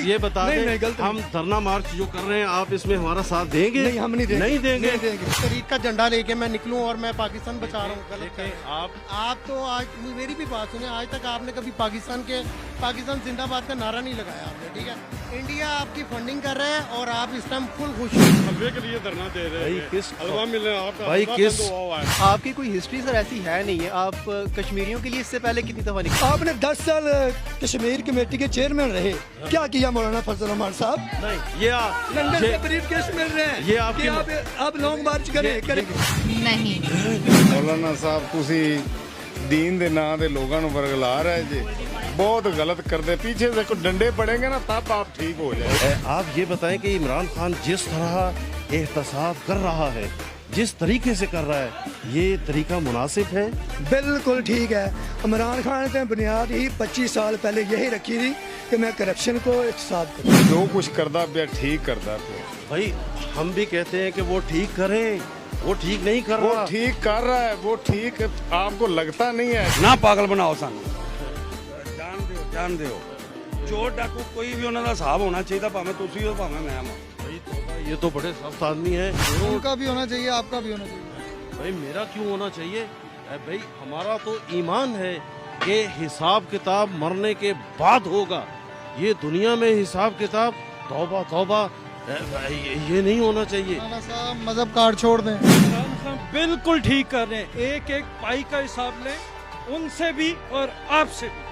یہ بتا دیں ہم دھرنا مارچ جو کر رہے ہیں آپ اس میں ہمارا ساتھ دیں گے؟ نہیں، ہم نہیں دیں گے۔ تحریک کا جھنڈا لے کے میں نکلوں اور میں پاکستان بچا رہا ہوں، غلط ہے۔ آپ آپ تو آج میری بھی بات سنیں، آج تک آپ نے کبھی پاکستان زندہ باد کا نعرہ نہیں لگایا آپ نے، ٹھیک ہے؟ انڈیا آپ کی فنڈنگ کر رہا ہے اور آپ اس ٹائم فل خوش ہیں۔ حلوے کے لیے دھرنا دے رہے ہیں، حلوہ مل رہا ہے بھائی کس آپ کی کوئی ہسٹری سر ایسی ہے نہیں ہے، آپ کشمیریوں کے لیے اس سے پہلے کتنی دفعہ نکلے؟ آپ نے 10 سال کشمیر کمیٹی کے چیئرمین رہے، کیا کیا مولانا فضل الرحمان صاحب؟ نہیں، یہ لندن سے بریف کیس مل رہے ہیں، یہ آپ کی آپ لانگ مارچ کریں نہیں مولانا صاحب تسی دین دے نام دے لوگاں نو ورگلا رہے جی، بہت غلط کر دے، پیچھے سے کوئی ڈنڈے پڑیں گے نا تب آپ ٹھیک ہو جائے۔ آپ یہ بتائیں کہ عمران خان جس طرح احتساب کر رہا ہے، جس طریقے سے کر رہا ہے، یہ طریقہ مناسب ہے؟ بالکل ٹھیک ہے۔ عمران خان نے بنیاد ہی 25 سال پہلے یہی رکھی تھی کہ میں کرپشن کو احتساب کروں۔ جو کچھ کردا پیا ٹھیک کردا پیا، بھائی ہم بھی کہتے ہیں کہ وہ ٹھیک کریں، وہ ٹھیک نہیں کر وہ رہا۔ ٹھیک کر رہا ہے، وہ ٹھیک آپ کو لگتا نہیں ہے۔ نہ پاگل بناؤ سانو، جان دیو چور ڈاکو کوئی بھی انہوں کا حساب ہونا چاہیے، پاویں تسی ہو پاویں میں ہوں۔ بھائی توبہ، یہ تو بڑے سخت آدمی ہیں۔ ان کا بھی ہونا چاہیے، آپ کا بھی ہونا چاہیے۔ بھائی میرا کیوں ہونا چاہیے؟ بھائی ہمارا تو ایمان ہے کہ حساب کتاب مرنے کے بعد ہوگا، یہ دنیا میں حساب کتاب توبہ توبہ یہ نہیں ہونا چاہیے۔ مولانا صاحب مذہب کارڈ چھوڑ دیں۔ بالکل ٹھیک کر رہے ہیں، ایک ایک پائی کا حساب لیں، ان سے بھی اور آپ سے بھی۔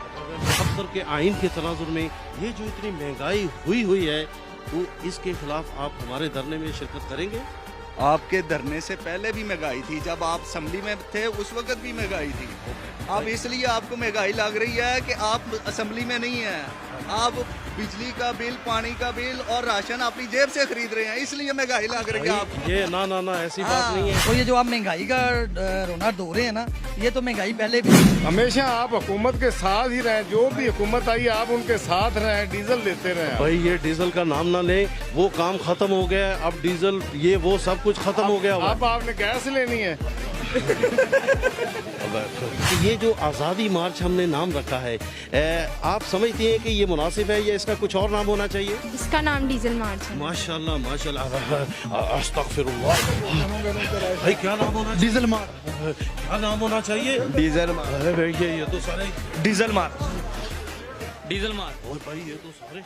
70 کے آئین کے تناظر میں یہ جو اتنی مہنگائی ہوئی ہے، تو اس کے خلاف آپ ہمارے دھرنے میں شرکت کریں گے؟ آپ کے دھرنے سے پہلے بھی مہنگائی تھی، جب آپ اسمبلی میں تھے اس وقت بھی مہنگائی تھی۔ اب اس لیے آپ کو مہنگائی لگ رہی ہے کہ آپ اسمبلی میں نہیں ہیں، آپ بجلی کا بل، پانی کا بل اور راشن اپنی جیب سے خرید رہے ہیں، اس لیے مہنگائی لگ رہی ہے آپ۔ یہ نہ ایسی بات نہیں ہے۔ تو یہ جو آپ مہنگائی کا رونا دھو رہے ہیں نا، یہ تو مہنگائی پہلے بھی۔ ہمیشہ آپ حکومت کے ساتھ ہی رہیں، جو بھی حکومت آئی آپ ان کے ساتھ رہیں، ڈیزل دیتے رہیں۔ بھائی یہ ڈیزل کا نام نہ لیں، وہ کام ختم ہو گیا ہے، اب ڈیزل یہ وہ سب کچھ ختم ہو گیا۔ اب آپ نے گیس لینی ہے۔ یہ جو آزادی مارچ ہم نے نام رکھا ہے، آپ سمجھتے ہیں کہ یہ مناسب ہے یا اس کا کچھ اور نام ہونا چاہیے؟ اس کا نام ڈیزل مارچ ہے۔ ماشاءاللہ ماشاءاللہ، استغفر اللہ۔ بھائی کیا نام ہونا چاہیے؟ ڈیزل مارچ۔ کیا نام ہونا چاہیے؟ ڈیزل یہ تو سارے ڈیزل مارچ بھائی یہ تو سارے